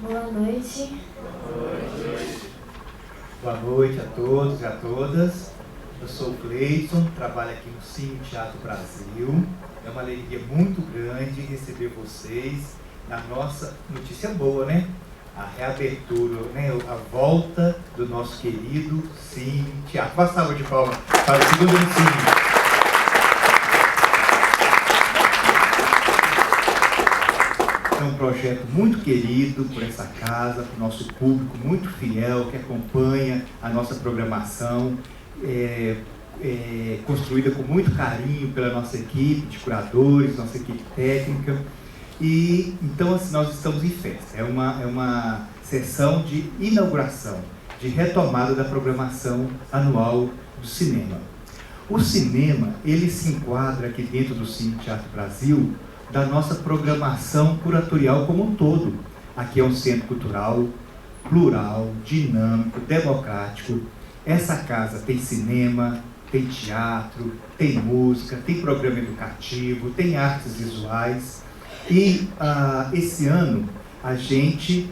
Boa noite. Boa noite a todos e a todas. Eu sou o Cleiton, trabalho aqui no Cine Teatro Brasil. É uma alegria muito grande receber vocês na nossa notícia boa, né? A reabertura, né? A volta do nosso querido Cine Teatro. Uma salva de palmas para o segundo Cine. É um projeto muito querido por essa casa, por nosso público muito fiel que acompanha a nossa programação, construída com muito carinho pela nossa equipe de curadores, nossa equipe técnica. E então assim, nós estamos em festa. É uma sessão de inauguração, de retomada da programação anual do cinema. O cinema, ele se enquadra aqui dentro do Cine Teatro Brasil da nossa programação curatorial como um todo. Aqui é um centro cultural, plural, dinâmico, democrático. Essa casa tem cinema, tem teatro, tem música, tem programa educativo, tem artes visuais. E esse ano a gente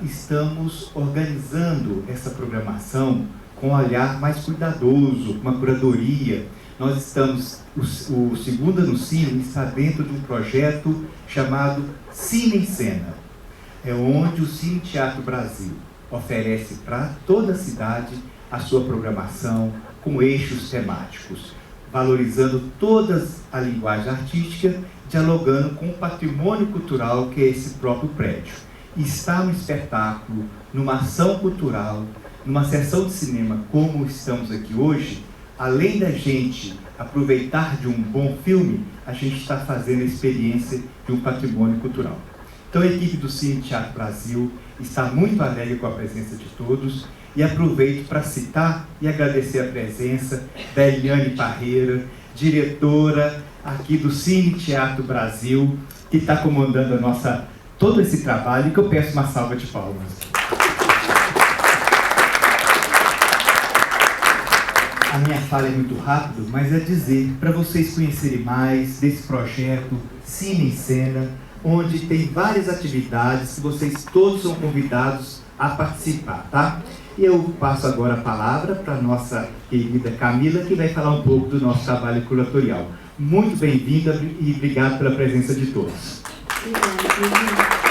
estamos organizando essa programação com um olhar mais cuidadoso, uma curadoria. Nós estamos, o Segunda no Cine está dentro de um projeto chamado Cine em Cena. É onde o Cine Teatro Brasil oferece para toda a cidade a sua programação com eixos temáticos, valorizando toda a linguagem artística, dialogando com o patrimônio cultural que é esse próprio prédio. E estar no espetáculo, numa ação cultural, numa sessão de cinema como estamos aqui hoje, além da gente aproveitar de um bom filme, a gente está fazendo a experiência de um patrimônio cultural. Então a equipe do Cine Teatro Brasil está muito alegre com a presença de todos e aproveito para citar e agradecer a presença da Eliane Parreira, diretora aqui do Cine Teatro Brasil, que está comandando todo esse trabalho e que eu peço uma salva de palmas. A minha fala é muito rápido, mas é dizer para vocês conhecerem mais desse projeto Cine em Cena, onde tem várias atividades que vocês todos são convidados a participar, tá? E eu passo agora a palavra para a nossa querida Camila, que vai falar um pouco do nosso trabalho curatorial. Muito bem-vinda e obrigado pela presença de todos. Obrigada.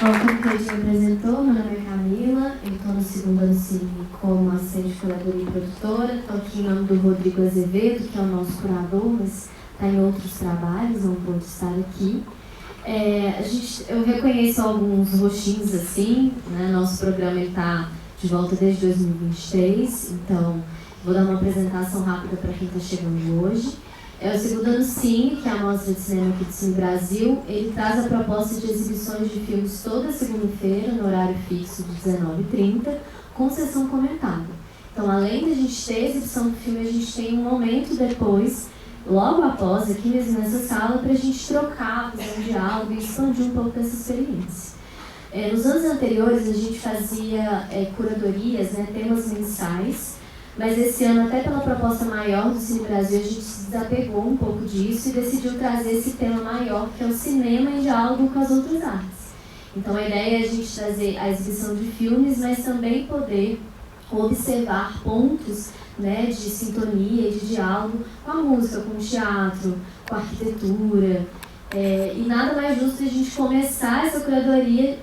Bom, como a gente me apresentou, meu nome é Camila, eu estou no Segundo Ano Cine como assistente de curadoria e produtora. Estou aqui em nome do Rodrigo Azevedo, que é o nosso curador, mas está em outros trabalhos, não pôde estar aqui. Eu reconheço alguns rostinhos assim, né? Nosso programa está de volta desde 2023, então vou dar uma apresentação rápida para quem está chegando hoje. É o Segundo Ano Cine, que é a mostra de cinema aqui do Cine Brasil. Ele traz a proposta de exibições de filmes toda segunda-feira, no horário fixo de 19h30, com sessão comentada. Então, além de a gente ter a exibição do filme, a gente tem um momento depois, logo após, aqui mesmo nessa sala, para a gente trocar, fazer um diálogo e expandir um pouco dessa experiência. Nos anos anteriores, a gente fazia curadorias, né, temas mensais, mas esse ano, até pela proposta maior do Cine Brasil, a gente se desapegou um pouco disso e decidiu trazer esse tema maior, que é o cinema em diálogo com as outras artes. Então a ideia é a gente trazer a exibição de filmes, mas também poder observar pontos, né, de sintonia e de diálogo com a música, com o teatro, com a arquitetura. E nada mais justo que a gente começar essa curadoria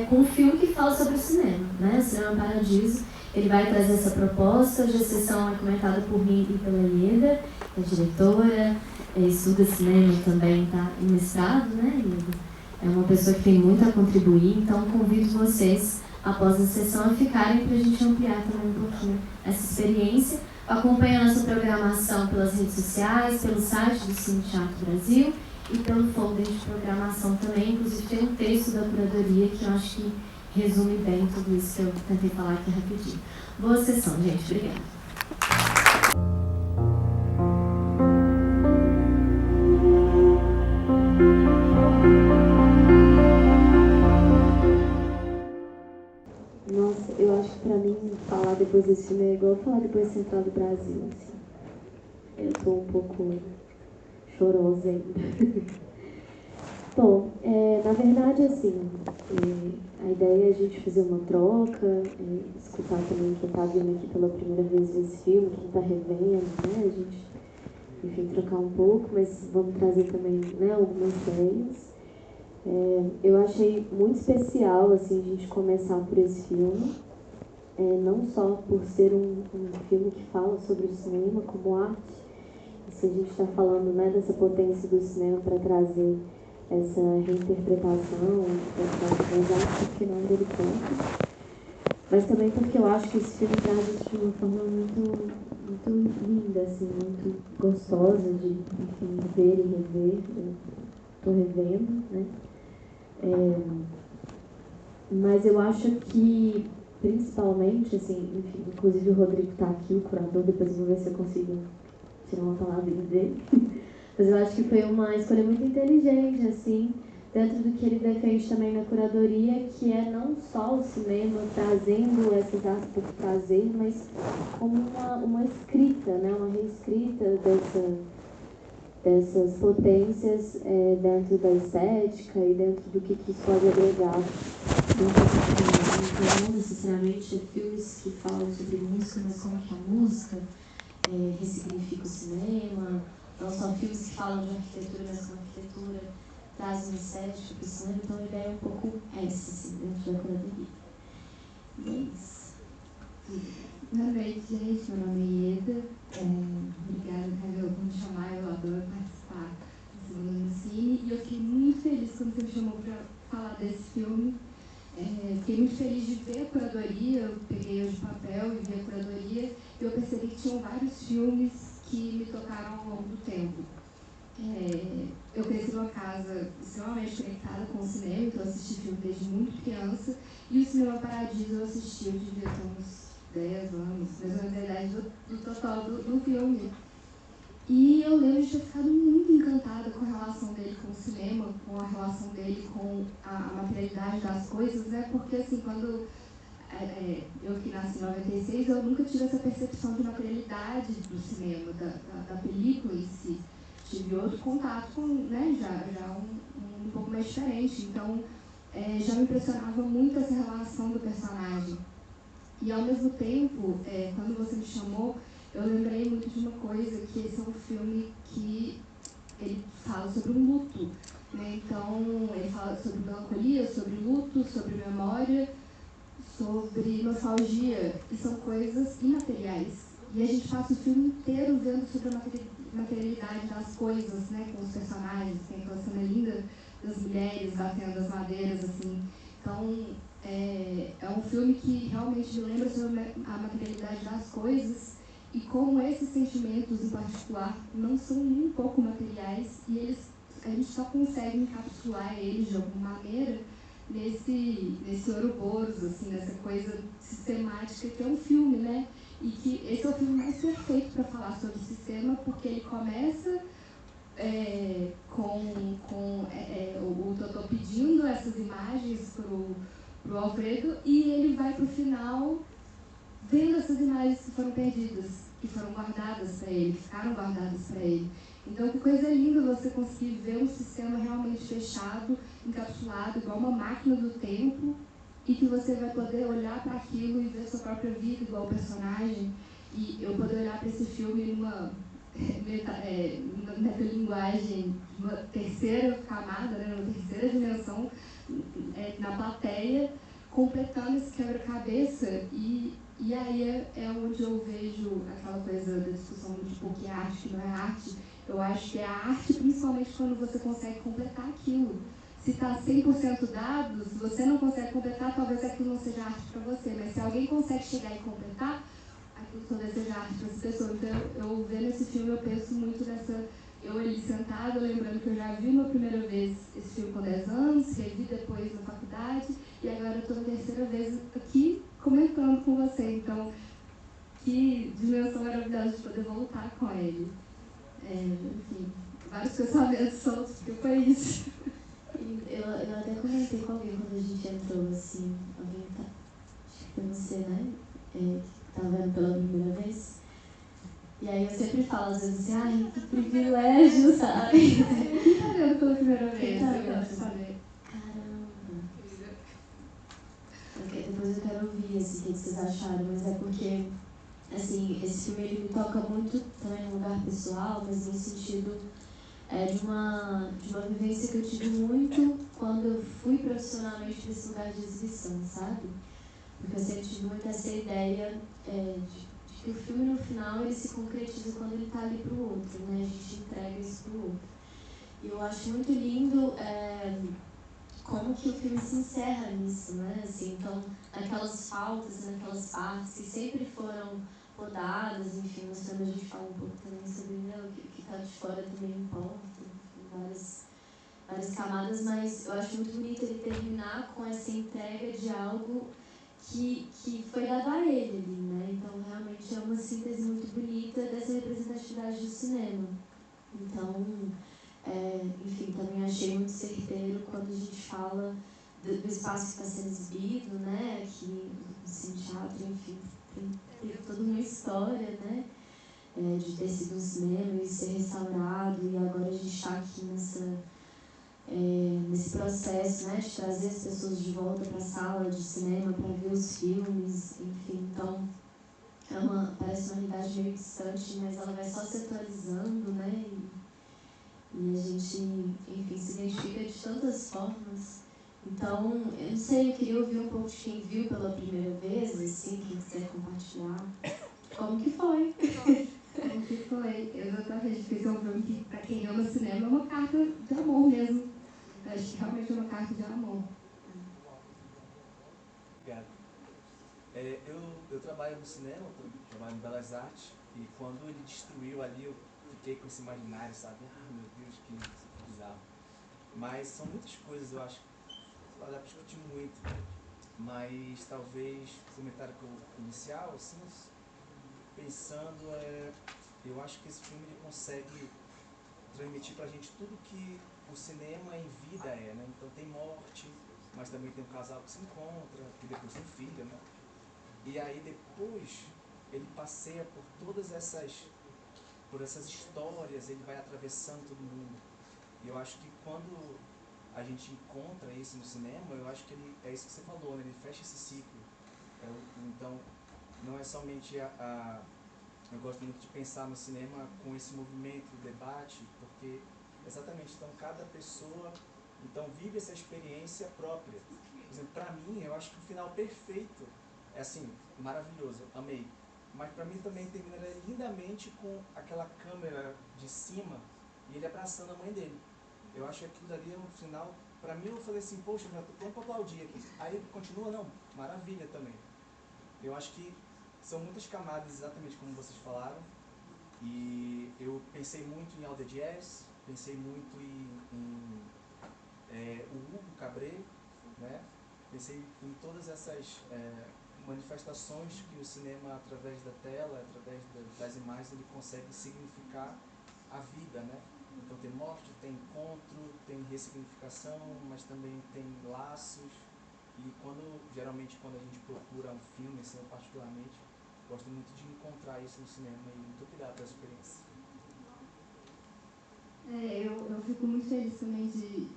com um filme que fala sobre o cinema, né? Cinema Paradiso. Ele vai trazer essa proposta. Hoje a sessão é comentada por mim e pela Ieda, que é diretora, estuda cinema e também está em mestrado, né, Ieda? É uma pessoa que tem muito a contribuir, então convido vocês, após a sessão, a ficarem para a gente ampliar também um pouquinho essa experiência. Acompanhe a nossa programação pelas redes sociais, pelo site do Cine Teatro Brasil e pelo folder de programação também. Inclusive tem um texto da curadoria que eu acho que resume bem tudo isso que eu tentei falar aqui rapidinho. Boa sessão, gente. Obrigada. Nossa, eu acho que pra mim falar depois desse filme é igual falar depois de Central do Brasil, assim. Eu tô um pouco chorosa ainda. Bom, na verdade, assim, a ideia é a gente fazer uma troca, escutar também quem está vindo aqui pela primeira vez esse filme, quem está revendo, né? A gente, enfim, trocar um pouco, mas vamos trazer também, né, algumas ideias. Eu achei muito especial, assim, a gente começar por esse filme, não só por ser um filme que fala sobre o cinema como arte, e se a gente está falando, né, dessa potência do cinema para trazer essa reinterpretação das artes que não dele conta, mas também porque eu acho que esse filme traz isso de uma forma muito, muito linda, assim, muito gostosa de, enfim, ver e rever. Eu estou revendo, né? Mas eu acho que, principalmente, assim, enfim, inclusive o Rodrigo está aqui, o curador, depois eu vou ver se eu consigo tirar uma palavrinha dele. Mas eu acho que foi uma escolha muito inteligente, assim, dentro do que ele defende também na curadoria, que é não só o cinema trazendo essas artes por prazer, mas como uma escrita, né? Uma reescrita dessas potências dentro da estética e dentro do que isso pode agregar dentro do cinema. Então, não necessariamente filmes que falam sobre música, mas como que a música ressignifica o cinema, não só filmes que falam de arquitetura, mas como a arquitetura traz uma estética para o cinema. Então a ideia é um pouco essa, assim, dentro da curadoria. E é isso. Boa noite, gente. Meu nome é Ieda. Obrigada, Camila, por me chamar. Eu adoro participar do Segunda no Cine. E eu fiquei muito feliz quando você me chamou para falar desse filme. Fiquei muito feliz de ver a curadoria. Eu peguei hoje o papel e vi a curadoria. E eu percebi que tinham vários filmes que me tocaram ao longo do tempo. Eu cresci numa casa extremamente conectada com o cinema, então eu assisti filme desde muito criança. E o Cinema Paradiso eu assisti, eu devia ter uns 10 anos, mais ou menos a idade do total do filme. E eu lembro de ter ficado muito encantada com a relação dele com o cinema, com a relação dele com a materialidade das coisas, né? Porque, assim, quando eu que nasci em 96, eu nunca tive essa percepção de materialidade do cinema, da película em si. Tive outro contato com, né, já um pouco mais diferente. Então, já me impressionava muito essa relação do personagem. E, ao mesmo tempo, quando você me chamou, eu lembrei muito de uma coisa, que esse é um filme que ele fala sobre um luto, né? Então, ele fala sobre melancolia, sobre luto, sobre memória, sobre nostalgia, e são coisas imateriais. E a gente passa o filme inteiro vendo sobre a materialidade das coisas, né, com os personagens. Tem aquela cena linda das mulheres batendo as madeiras, assim. Então, é um filme que realmente me lembra sobre a materialidade das coisas e como esses sentimentos, em particular, não são nem um pouco materiais, e a gente só consegue encapsular eles de alguma maneira nesse Ouroboros, assim, nessa coisa sistemática que é um filme, né? E que esse é o filme mais perfeito para falar sobre sistema, porque ele começa com o Totó pedindo essas imagens pro Alfredo, e ele vai pro final vendo essas imagens que foram perdidas, que foram guardadas para ele, que ficaram guardadas para ele. Então, que coisa linda você conseguir ver um sistema realmente fechado, encapsulado, igual uma máquina do tempo, e que você vai poder olhar para aquilo e ver a sua própria vida igual o personagem. E eu poder olhar para esse filme numa metalinguagem, uma terceira camada, né, uma terceira dimensão, na plateia, completando esse quebra-cabeça. E aí é onde eu vejo aquela coisa da discussão de tipo, que é arte, que não é arte. Eu acho que é a arte, principalmente quando você consegue completar aquilo. Se está 100% dado, se você não consegue completar, talvez aquilo não seja arte para você. Mas se alguém consegue chegar e completar, aquilo talvez seja arte para essa pessoa. Então, eu vendo esse filme, eu penso muito nessa... Eu ali sentada, lembrando que eu já vi uma primeira vez esse filme com 10 anos, revi depois na faculdade, e agora eu estou na terceira vez aqui comentando com você. Então, que dimensão maravilhosa de poder voltar com ele. Enfim, vários pensamentos soltos, porque foi isso. Eu até comentei com alguém quando a gente entrou, assim, alguém acho que foi você, né? Que tá vendo pela primeira vez. E aí eu sempre falo, às vezes assim, ai, que privilégio, sabe? Quem tá vendo pela primeira vez? Quem tá Eu gosto de vendo? saber. Caramba. Depois eu quero ouvir assim, o que vocês acharam, mas é porque, assim, esse filme ele me toca muito também no lugar pessoal, mas no sentido de uma vivência que eu tive muito quando eu fui profissionalmente para esse lugar de exibição, sabe? Porque eu sempre tive muito essa ideia de que o filme no final ele se concretiza quando ele está ali para o outro, né? A gente entrega isso para o outro. E eu acho muito lindo como que o filme se encerra nisso, né? Assim, então, naquelas faltas, naquelas partes que sempre foram podadas, enfim, no cinema a gente fala um pouco também sobre o que está de fora também importa, várias camadas, mas eu acho muito bonito ele terminar com essa entrega de algo que foi dado a ele ali, né? Então, realmente é uma síntese muito bonita dessa representatividade do cinema. Então, enfim, também achei muito certeiro quando a gente fala do espaço que está sendo exibido, né? Que o Cine Teatro, enfim, teve toda uma história, né? De ter sido um cinema e ser restaurado, e agora a gente está aqui nesse processo, né? De trazer as pessoas de volta para a sala de cinema para ver os filmes, enfim. Então, parece uma realidade meio distante, mas ela vai só se atualizando, né? E a gente, enfim, se identifica de tantas formas. Então, eu não sei, eu queria ouvir um pouco de quem viu pela primeira vez, assim, quem quiser compartilhar. Como que foi? Como que foi? Exatamente, porque esse é um filme que, para quem ama cinema, é uma carta de amor mesmo. Eu acho que realmente é uma carta de amor. Obrigado. Eu trabalho no cinema, trabalho em Belas Artes, e quando ele destruiu ali, eu fiquei com esse imaginário, sabe? Ah, meu Deus, que bizarro. Mas são muitas coisas, eu acho, que dá para discutir muito, mas talvez o comentário inicial, assim, pensando, eu acho que esse filme ele consegue transmitir pra gente tudo que o cinema em vida é, né? Então tem morte, mas também tem um casal que se encontra, e depois tem um filho, né? E aí depois ele passeia por essas histórias, ele vai atravessando todo mundo. E eu acho que quando a gente encontra isso no cinema, eu acho que é isso que você falou, né? Ele fecha esse ciclo. Então, não é somente eu gosto muito de pensar no cinema com esse movimento, o debate, porque exatamente, então cada pessoa vive essa experiência própria. Por exemplo, para mim, eu acho que o final perfeito é assim, maravilhoso, amei. Mas para mim também terminaria lindamente com aquela câmera de cima e ele abraçando a mãe dele. Eu acho que aquilo dali é um final, para mim eu falei assim, poxa, já tô pronto para aplaudir aqui. Aí continua, não, maravilha também. Eu acho que são muitas camadas, exatamente como vocês falaram, e eu pensei muito em Alda Jazz, pensei muito em o Hugo Cabret, né? Pensei em todas essas manifestações que o cinema, através da tela, através das imagens, ele consegue significar a vida, né? Então tem morte, tem encontro, tem ressignificação, mas também tem laços. E geralmente quando a gente procura um filme, assim, eu particularmente, gosto muito de encontrar isso no cinema e muito obrigado pela experiência. Eu fico muito feliz também de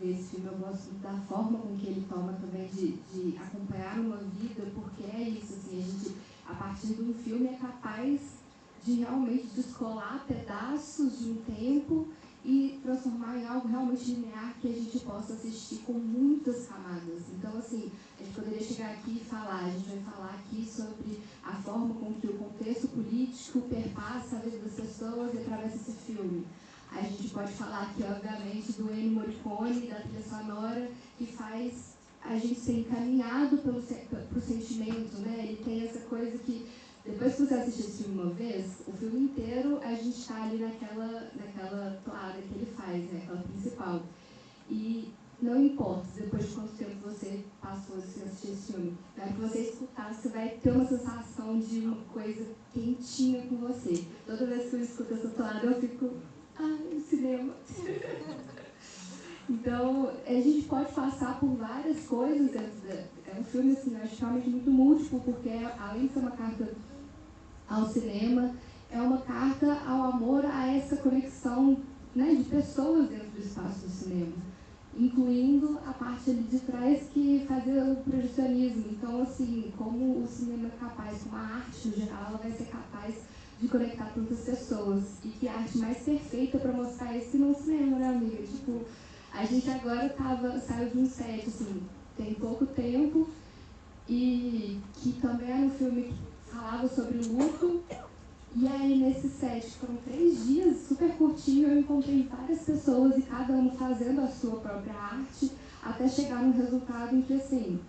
ver esse filme. Eu gosto da forma com que ele toma também de acompanhar uma vida, porque é isso, assim, a gente, a partir de um filme, é capaz de realmente descolar pedaços de um tempo e transformar em algo realmente linear que a gente possa assistir com muitas camadas. Então, assim, a gente poderia chegar aqui e falar, a gente vai falar aqui sobre a forma com que o contexto político perpassa a vida das pessoas e atravessa esse filme. A gente pode falar aqui, obviamente, do Ennio Morricone, da trilha sonora, que faz a gente ser encaminhado pro sentimento, né? Ele tem essa coisa que, depois que você assiste esse filme uma vez, o filme inteiro a gente está ali naquela toada que ele faz, né? Aquela principal. E não importa depois de quanto tempo você passou sem assistir esse filme, na hora que você escutar, você vai ter uma sensação de uma coisa quentinha com você. Toda vez que eu escuto essa toada, eu fico... cinema. Então, a gente pode passar por várias coisas. É um filme, assim, acho realmente muito múltiplo, porque além de ser uma carta ao cinema, é uma carta ao amor, a essa conexão, né, de pessoas dentro do espaço do cinema, incluindo a parte ali de trás que fazia o projecionismo. Então, assim, como o cinema é capaz, como a arte no geral, ela vai ser capaz de conectar tantas pessoas. E que arte mais perfeita para mostrar isso que no cinema, né, amiga? Tipo, a gente agora saiu de um set, assim, tem pouco tempo, e que também era um filme que falava sobre luto. E aí, nesse set, foram 3 dias, super curtinho, eu encontrei várias pessoas e cada um fazendo a sua própria arte, até chegar num resultado em que, assim,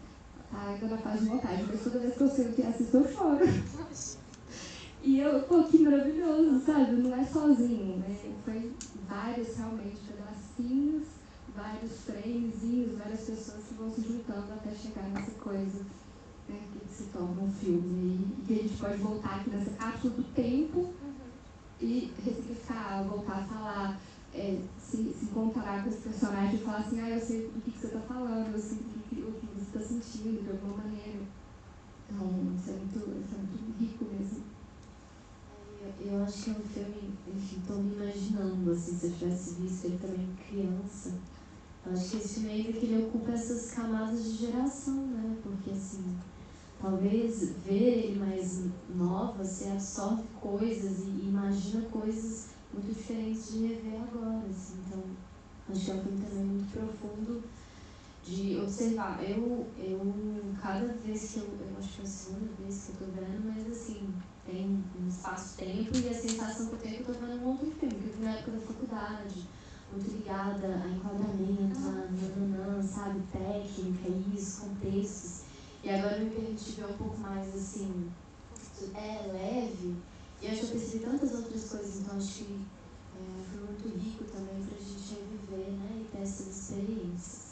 tá ainda na fase de montagem, mas toda vez que eu sei que assisto, eu choro. E pô, que maravilhoso, sabe? Não é sozinho, né? Foi vários, realmente, pedacinhos, vários framezinhos, várias pessoas que vão se juntando até chegar nessa coisa, né, que se torna um filme. E que a gente pode voltar aqui nessa cápsula do tempo e ressignificar, voltar a falar, se encontrar com esse personagem e falar assim, eu sei do que você está falando, eu sei o que você está sentindo, de alguma maneira. Então, isso é muito rico mesmo. Eu acho que é um filme, enfim, estou me imaginando, assim, se eu tivesse visto ele também criança. Eu acho que esse filme ainda que ele ocupa essas camadas de geração, né? Porque, assim, talvez ver ele mais nova, você absorve coisas e imagina coisas muito diferentes de rever agora, assim. Então, acho que é um filme também muito profundo de observar. Eu cada vez que eu acho que é a segunda vez que eu tô vendo, mas assim, tem um espaço-tempo e a sensação que eu tenho é que eu tô vendo um outro filme, que eu vi na época da faculdade, muito ligada a enquadramento, a sabe, técnica, isso, contextos. E agora eu me permiti ver um pouco mais assim, leve, e acho que eu percebi tantas outras coisas, então acho que foi muito rico também pra gente reviver, né, e ter essas experiências.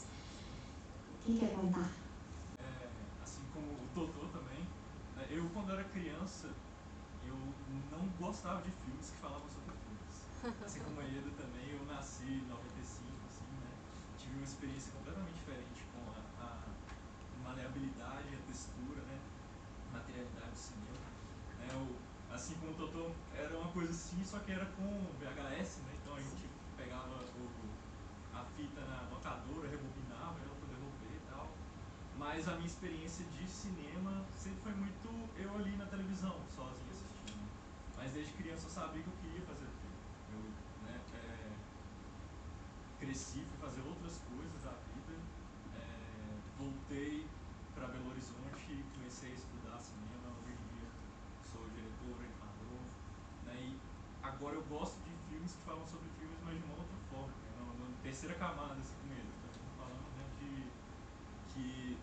Quem quer contar? Assim como o Totô também, né, eu quando era criança, eu não gostava de filmes que falavam sobre filmes. Assim como a Ieda também, eu nasci em 95, assim, né, tive uma experiência completamente diferente com a maleabilidade, a textura, né, a materialidade do cinema. Né, assim como o Totô, era uma coisa assim, só que era com VHS, né, então a gente pegava a fita na locadora, rebobinava ela para devolver e tal. Mas a minha experiência de cinema sempre foi muito eu ali na televisão, sozinho assistindo. Mas desde criança eu sabia que eu queria fazer aquilo. Eu, né, cresci, fui fazer outras coisas da vida, voltei para Belo Horizonte, comecei a estudar cinema, hoje em dia sou diretor, animador, né, e agora eu gosto de filmes que falam sobre filmes, mas de uma outra forma, né, uma terceira camada, assim, com ele. Estamos falando, né, que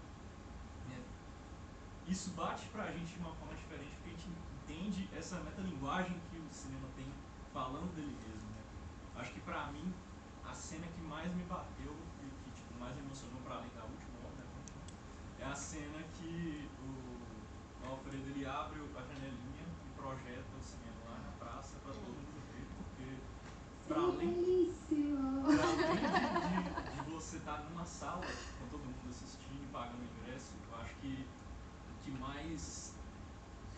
isso bate pra gente de uma forma diferente, porque a gente entende essa metalinguagem que o cinema tem falando dele mesmo, né? Acho que pra mim, a cena que mais me bateu e que tipo, mais me emocionou pra além da última obra, né, é a cena que o Alfredo ele abre a janelinha e projeta o cinema lá na praça pra todo mundo ver, porque pra além de você estar numa sala com todo mundo assistindo e pagando o ingresso, eu acho que o que mais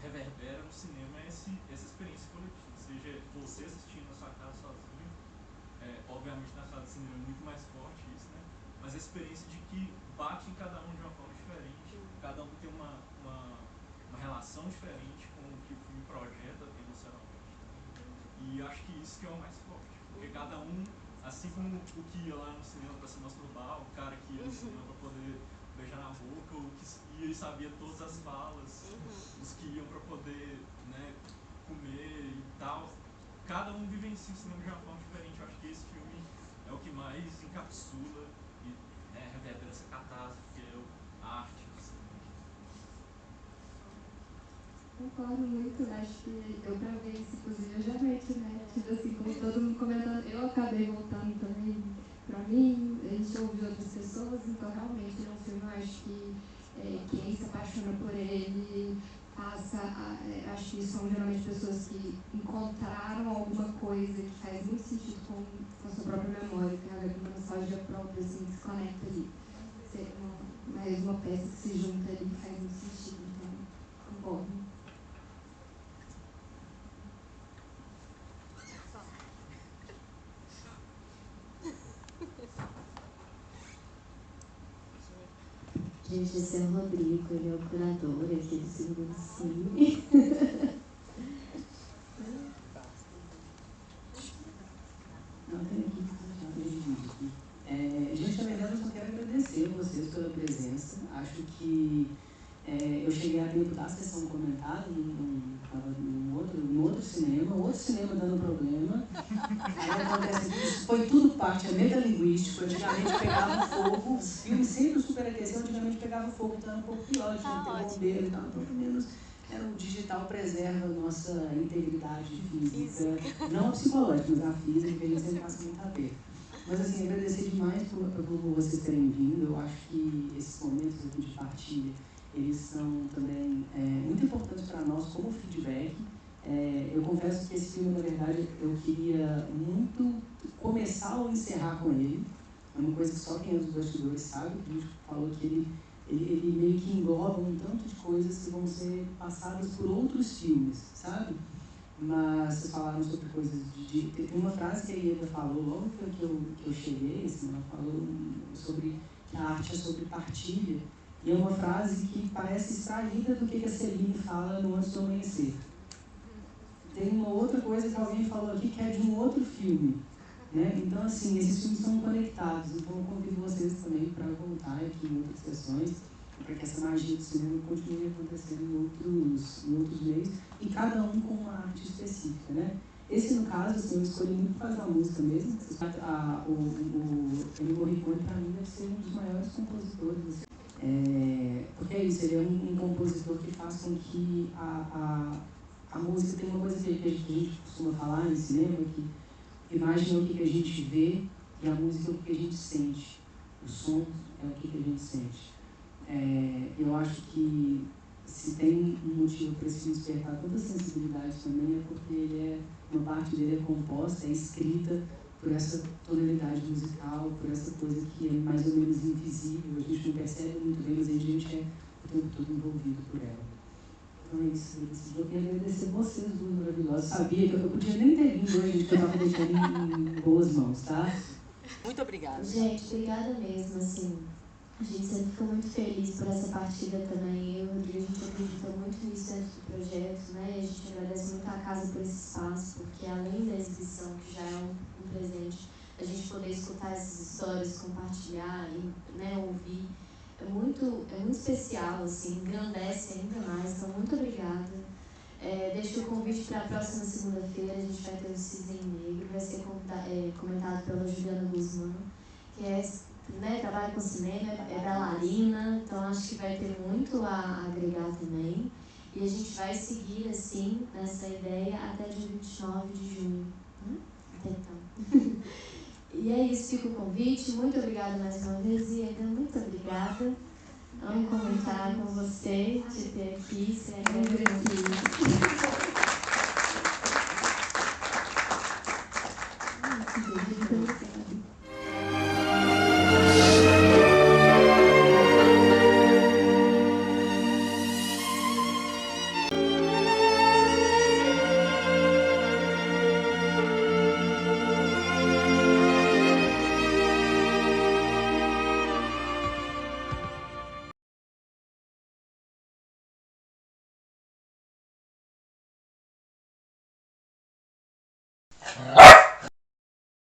reverbera no cinema é essa experiência coletiva, seja você assistindo na sua casa sozinho, obviamente na sala de cinema é muito mais forte isso, né? Mas a experiência de que bate em cada um de uma forma diferente, cada um tem uma relação diferente com o que o filme projeta emocionalmente, né? E acho que isso que é o mais forte, porque cada um, assim como o que ia lá no cinema para se masturbar, o cara que ia no cinema para poder beijar na boca, o que ia e sabia todas as falas, os que iam para poder, né, comer e tal. Cada um vivencia o cinema de uma forma diferente. Eu acho que esse filme é o que mais encapsula e, né, reverbera essa catástrofe que é a arte do cinema. Concordo muito, acho que eu gravei isso, inclusive hoje à noite, né? Tipo assim, como todo mundo comentando, eu acabei voltando também pra mim, a gente ouviu outras pessoas, então realmente é um filme, eu acho que quem se apaixona por ele acho que são geralmente pessoas que encontraram alguma coisa que faz muito sentido com a sua própria memória, tem a ver com uma nostalgia própria, assim, que se conecta ali. Ser mais uma peça que se junta ali faz muito sentido, então concordo. Gente, esse é o Rodrigo, ele é o curador aqui do Segundo Cine. Não, tem aqui, gente, na verdade, eu só quero agradecer a vocês pela presença. Acho que eu cheguei a tempo da sessão comentada, num outro cinema, dando problema. Aí acontece que isso foi tudo parte, é metalinguístico. Antigamente pegava fogo, os filmes sempre superaqueciam, antigamente pegava fogo, então era um pouco pior, tinha que ter bombeiro e tal, então pelo menos o digital preserva a nossa integridade física, não a psicológica, mas a física, que a gente sempre passa muito aperto. Mas assim, agradecer demais por vocês terem vindo. Eu acho que esses momentos aqui de partilha, eles são também muito importantes para nós como feedback. Eu confesso que esse filme, na verdade, eu queria muito começar ou encerrar com ele. É uma coisa que só quem é dos bastidores sabe, que a gente falou que ele meio que engloba um tanto de coisas que vão ser passadas por outros filmes, sabe? Mas vocês falaram sobre coisas tem uma frase que a Ieda falou logo que eu cheguei, assim, ela falou sobre que a arte é sobre partilha, e é uma frase que parece extraída do que a Celine fala no Antes do Amanhecer. Tem uma outra coisa que alguém falou aqui que é de um outro filme, né? Então, assim, esses filmes são conectados, então eu convido vocês também para voltar aqui em outras sessões, para que essa magia do cinema continue acontecendo em outros meios, e cada um com uma arte específica, né? Esse, no caso, assim, eu escolhi muito por causa da música mesmo. O Ennio Morricone, para mim, deve ser um dos maiores compositores. Assim. Porque é isso, ele é um compositor que faz com que a música tem uma coisa que a gente costuma falar em cinema, que imagem é o que a gente vê e a música é o que a gente sente. O som é o que a gente sente. Eu acho que se tem um motivo para esse filme despertar tanta sensibilidade também é porque uma parte dele é composta, é escrita por essa tonalidade musical, por essa coisa que é mais ou menos invisível, a gente não percebe muito bem, mas a gente é o tempo todo envolvido por ela. Então é isso, eu queria agradecer vocês, duas maravilhosas. Sabia que eu podia nem ter vindo hoje, porque eu estava deixando em boas mãos, tá? Muito obrigada. Gente, obrigada mesmo, assim. A gente sempre fica muito feliz por essa partida também. Eu e o Rodrigo, a gente acredita muito nisso dentro do projeto, né? E a gente agradece muito à casa por esse espaço, porque além da exibição, que já é um presente, a gente poder escutar essas histórias, compartilhar e, né, ouvir, é muito especial, assim, engrandece ainda mais. Então, muito obrigada. Deixo o convite para a próxima segunda-feira. A gente vai ter o Cisne Negro, vai ser comentado pela Juliana Guzmán, que trabalha com cinema, é bailarina, então acho que vai ter muito a agregar também. E a gente vai seguir, assim, nessa ideia até dia 29 de junho. Até então. E é isso, fica o convite. Muito obrigada mais uma vez, Ieda. Muito obrigada. Amo comentar com você, te ter aqui, ser aqui.